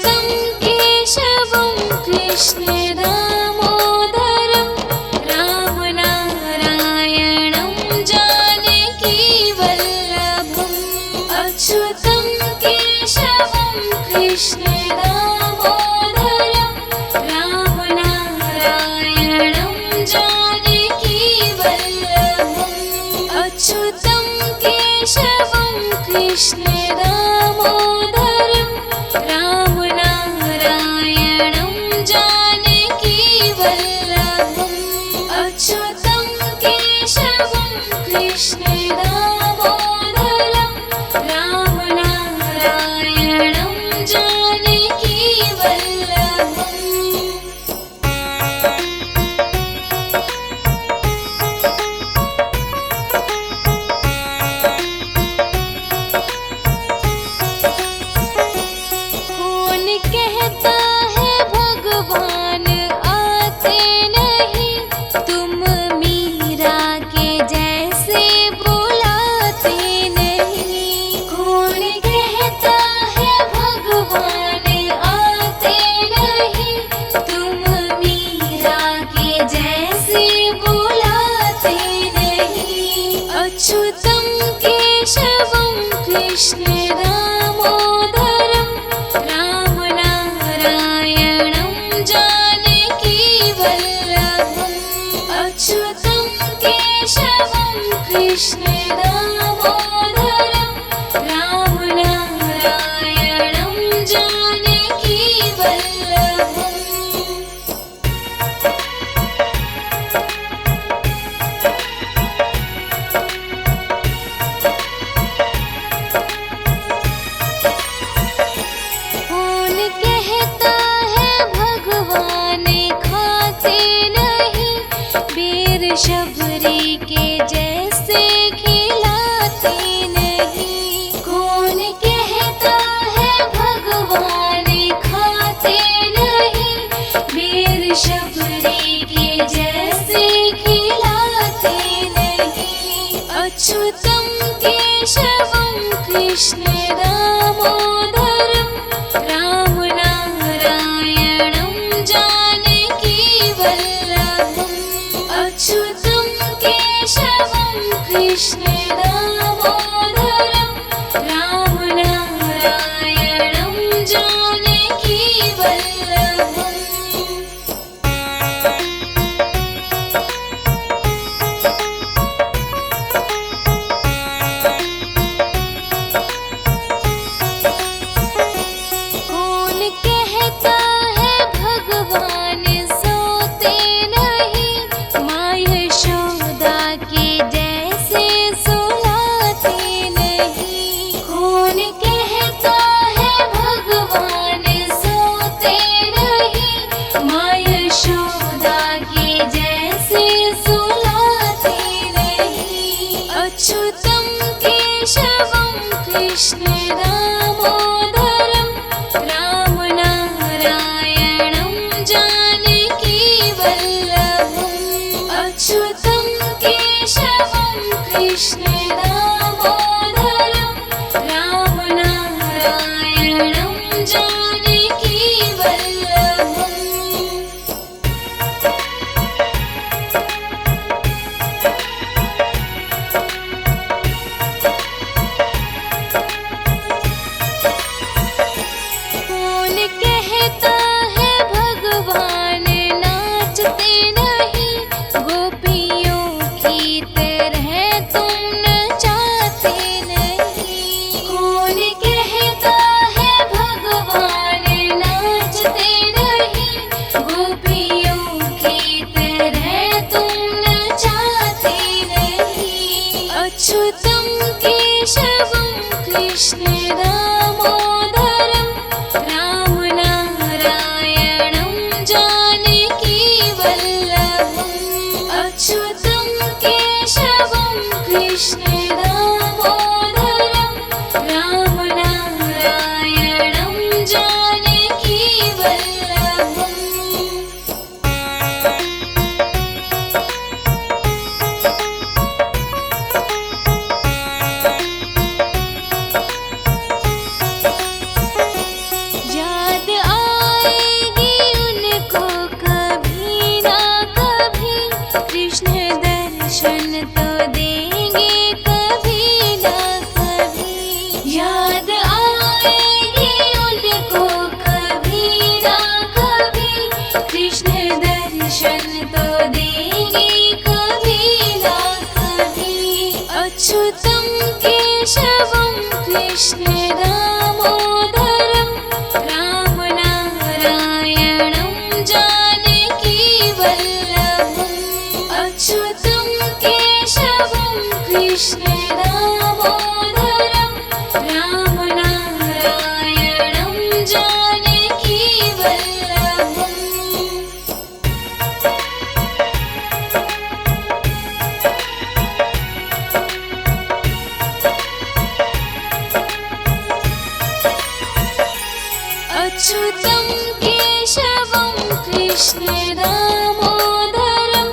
अच्युतं केशवं कृष्ण दामोदरं रामनारायणं जानकीवल्लभम् अच्युतं केशवं कृष्ण दामोदरं रामनारायणं जानकीवल्लभम् अच्युतं केशवं कृष्ण दामोदरं रामनारायणं जानकीवल्लभम् अच्युतं केशवं कृष्ण दामोदरं रामनारायणं कौन कहता है भगवान आते नहीं, तुम मीरा के जैसे बुलाते नहीं। कौन कहता है भगवान आते नहीं, तुम मीरा के जैसे बुलाते नहीं। अच्युतं केशवं कृष्ण दामोदरं रामनारायणं जानकीवल्लभम् अच्युतं केशवं कृष्ण दामोदरं रामनारायणं जानकीवल्लभम् कौन कहता है भगवान खाते नहीं, बेर शबरी के जैसे खिलाते नहीं। कौन कहता है भगवान खाते नहीं, बेर शबरी के जैसे खिलाते नहीं। अच्युतं केशवं कृष्ण दामोदरं रामनारायणं जानकीवल्लभम् अच्युतं केशवं कृष्ण दामोदरं रामनारायणं जानकीवल्लभम् अच्युतं केशवं कृष्ण दामोदरं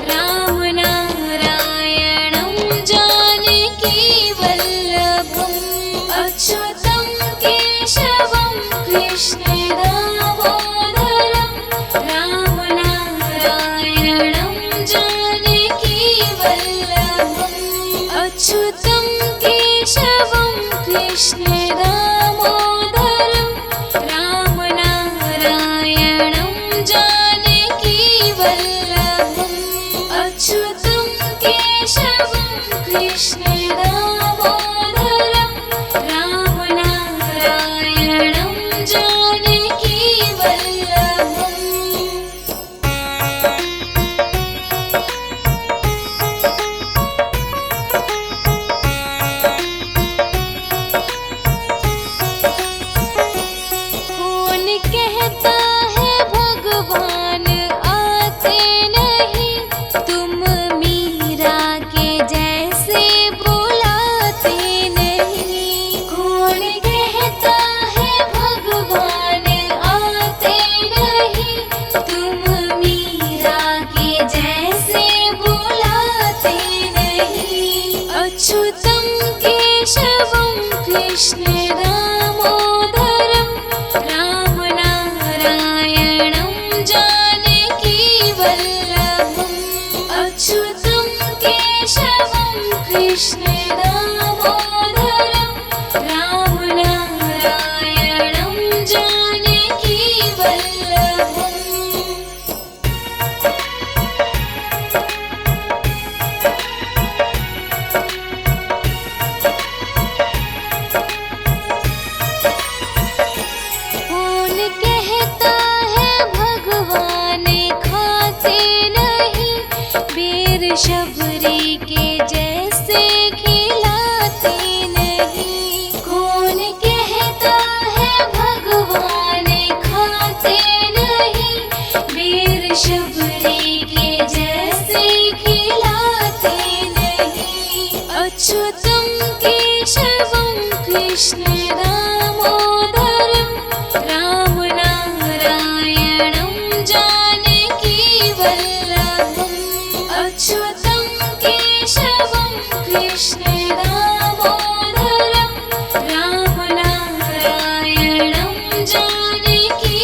रामनारायणं जानकीवल्लभम् अच्युतं केशवं कृष्ण दामोदरं रामनारायणं जानकीवल्लभम् अच्युतं केशवं कृष्ण दामोदरं रामनारायणं जानकीवल्लभम् अच्युतं केशवं कृष्ण दामोदरं रामनारायणं जानकीवल्लभम् कौन कहता है भगवान आते नहीं, तुम मीरा के जैसे बुलाते नहीं। कौन कहता है भगवान आते नहीं, तुम मीरा के जैसे बुलाते नहीं। अच्युतं केशवं कृष्ण दामोदरं रामनारायणं जानकीवल्लभम् अच्युतं केशवं कृष्ण दामोदरं रामनारायणं जानकीवल्लभम् कौन कहता है भगवान खाते नहीं, बेर शबरी के जैसे खिलाते नहीं। कौन कहता है भगवान खाते नहीं, बेर शबरी के जैसे खिलाते नहीं। अच्युतं केशवं कृष्ण दामोदरं रामनारायणं जानकीवल्लभम् अच्युतं केशवं कृष्ण दामोदरं रामनारायणं जानकीवल्लभम्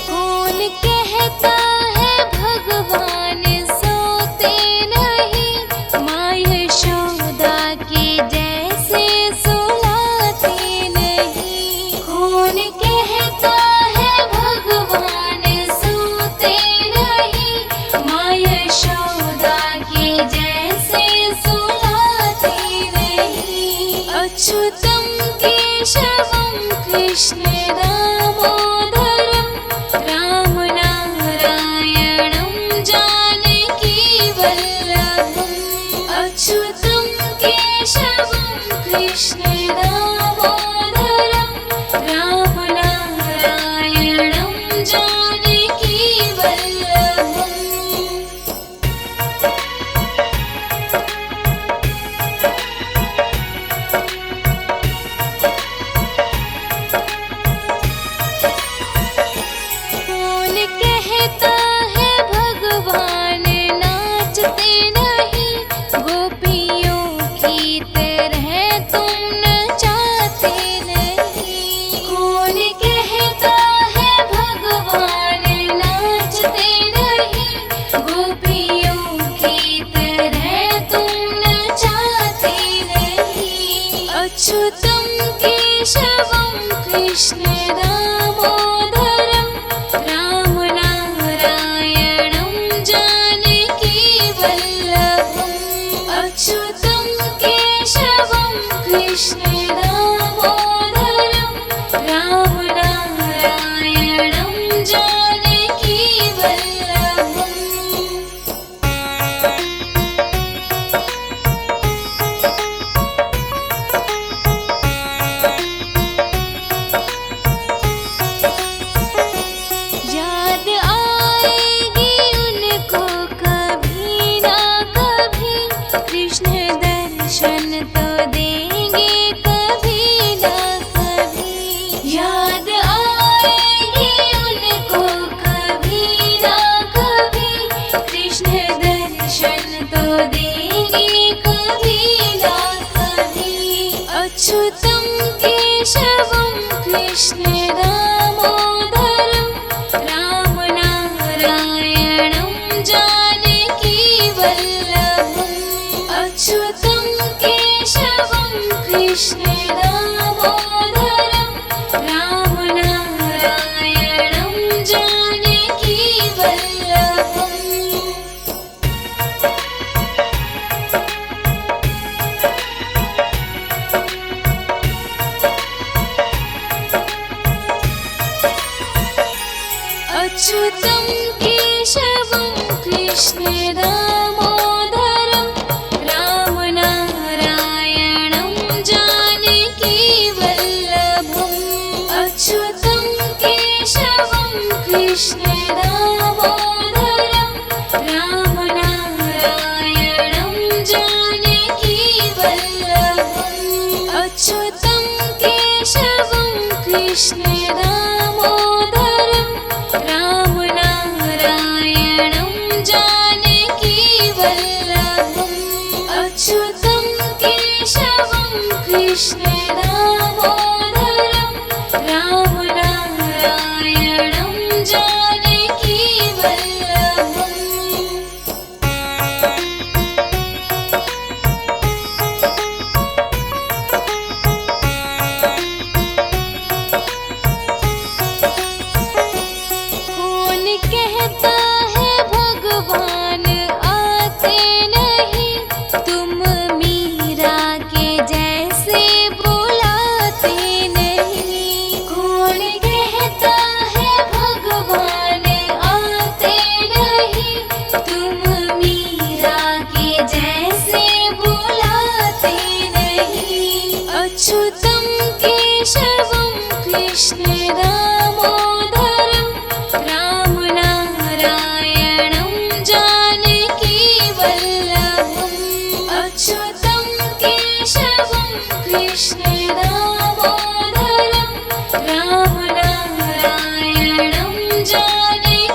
कौन कहता है भगवान सोते नहीं, माँ यशोदा के जैसे सुलाते नहीं। कौन कहता है भगवान सोते नहीं, माँ यशोदा के जैसे सुलाते नहीं। अच्युतं केशवं कृष्ण दामोदरं रामनारायणं जानकीवल्लभम् अच्युतं केशवं कृष्ण दामोदरं रामनारायणं जानकीवल्लभम् अच्युतं केशवं कृष्ण दामोदरं रामनारायणं जानकीवल्लभम् अच्युतं केशवं कृष्ण दामोदरं रामनारायणं जानकीवल्लभम् अच्युतं केशवं कृष्ण दामोदरं रामनारायणं जानकीवल्लभम् अच्युतं केशवं कृष्ण दामोदरं रामनारायणं जानकीवल्लभम् अच्युतं केशवं कृष्ण दामोदरं रामनारायणं जानकीवल्लभम् अच्युतं केशवं कृष्ण दामोदरं रामनारायणं जानकीवल्लभम् कौन कहता है भगवान आते नहीं तुम मीरा के जैसे बुलाते नहीं कौन कहता है भगवान आते नहीं तुम मीरा के जैसे बुलाते नहीं अच्युतं केशवं कृष्ण दामोदरं रामनारायणं जानकीवल्लभम् अच्युतं केशवं कृष्ण दामोदरं रामनारायणं जानकीवल्लभम्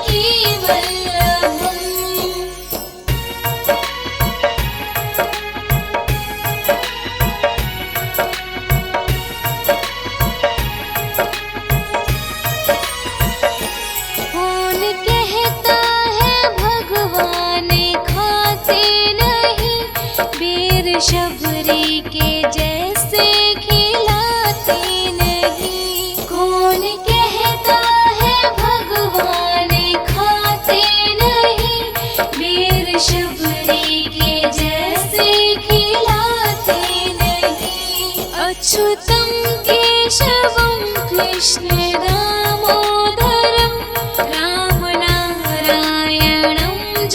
कौन कहता है भगवान खाते नहीं बेर शबरी के जैसे खिलाते नहीं कौन कहता है भगवान खाते नहीं बेर शबरी के जैसे खिलाते नहीं अच्युतं केशवं कृष्ण दामोदरं रामनारायणं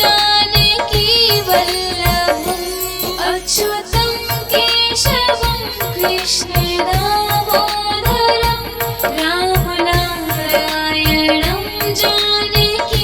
जानकीवल्लभम् अच्युतं केशवं कृष्ण दामोदरं रामनारायणं जानकीवल्लभम्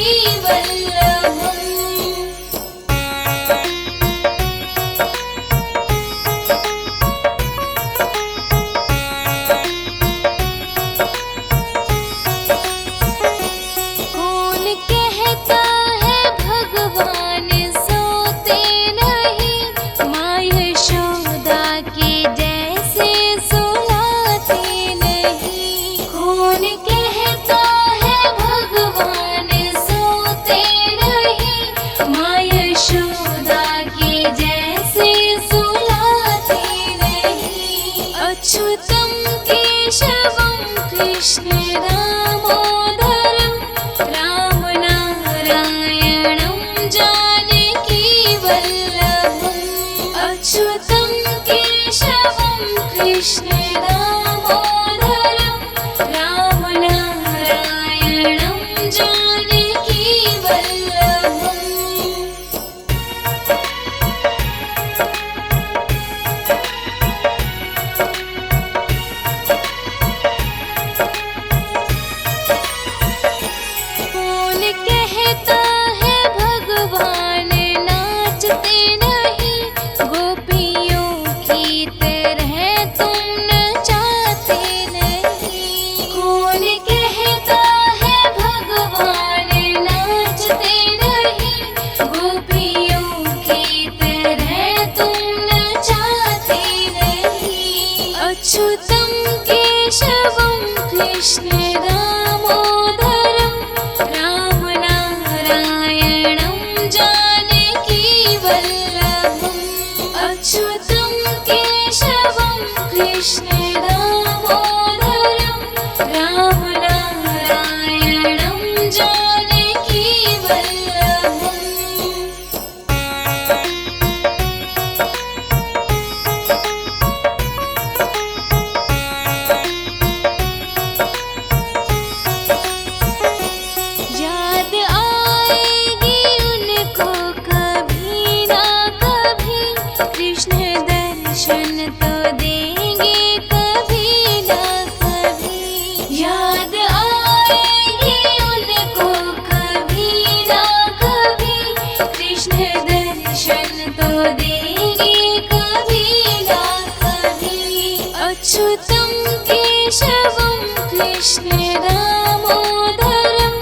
अच्युतं केशवं कृष्ण दामोदरं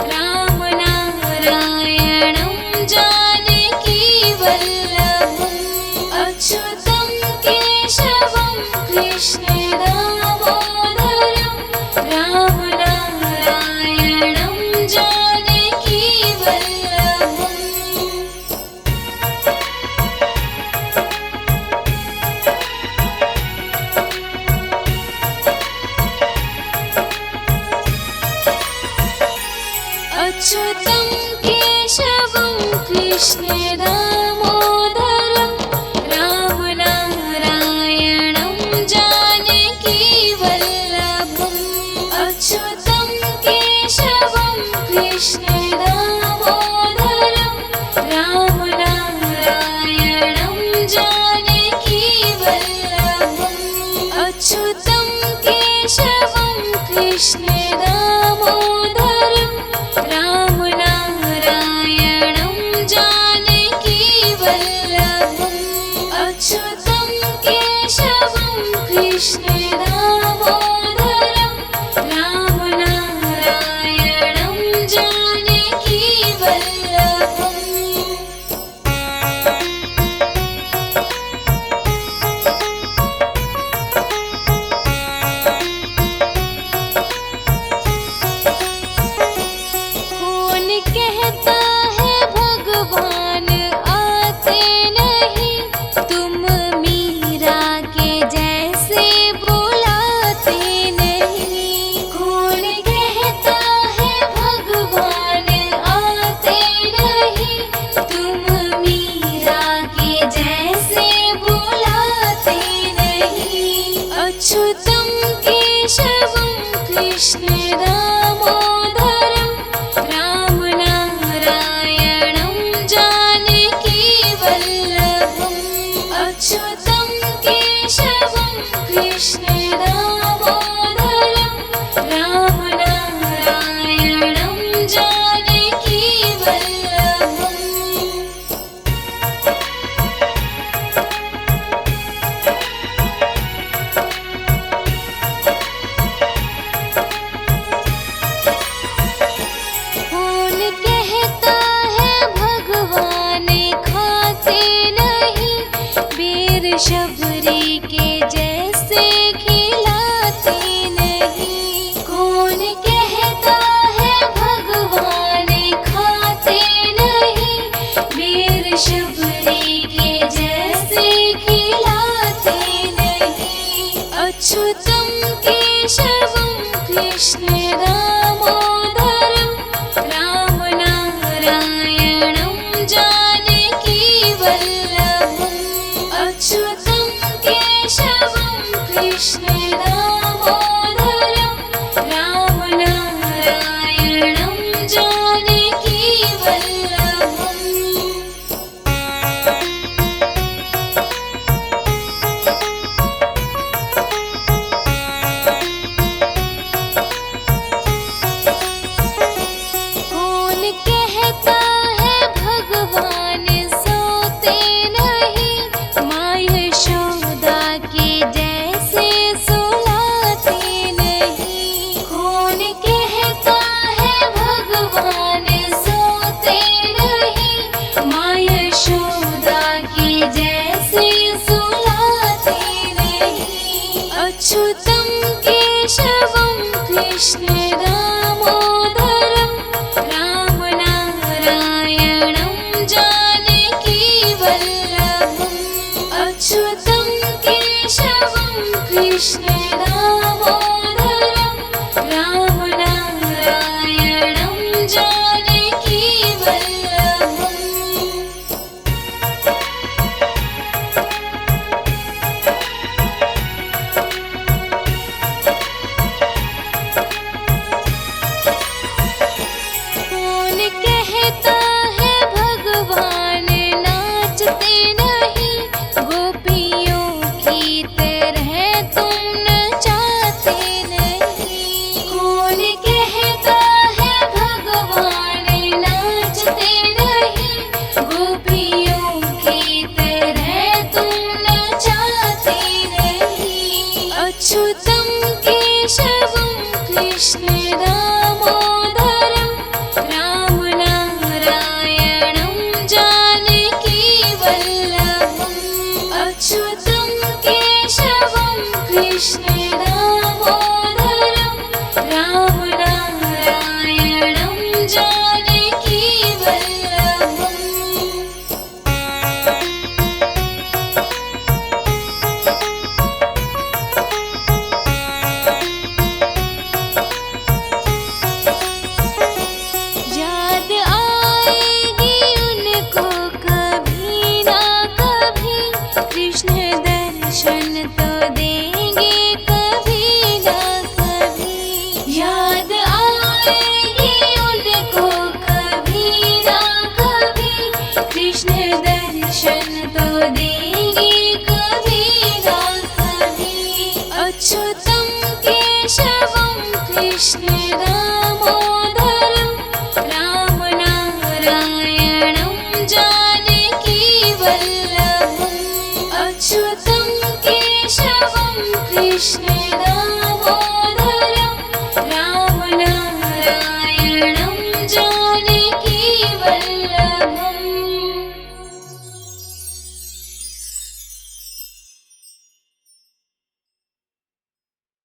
रामनारायणं जानकीवल्लभम् अच्युतं केशवं कृष्ण दामोदरं रामनारायणं जानकीवल्लभम् अच्युतं केशवं कृष्ण दामोदरं रामनारायणं जानकीवल्लभम् अच्युतं केशवं कृष्ण दामोदरं रामनारायणं जानकीवल्लभम् अच्युतं केशवं कृष्ण दामोदरं रामनारायणं जानकीवल्लभम् अच्युतं केशवं कृष्ण दामोदरं रामनारायणं जानकीवल्लभम् कौन कहता है भगवान आते नहीं तुम मीरा के जैसे बुलाते नहीं कौन कहता है भगवान आते नहीं तुम मीरा के जैसे बुलाते नहीं अच्युतं केशवं कृष्ण दामोदरं रामनारायणं जानकीवल्लभम् अच्युतं केशवं कृष्ण दामोदरं रामनारायणं जानकीवल्लभम् कौन कहता है भगवान खाते नहीं बेर शबरी के जैसे खिलाते नहीं कौन कहता है भगवान खाते नहीं बेर शबरी के जैसे खिलाते नहीं अच्युत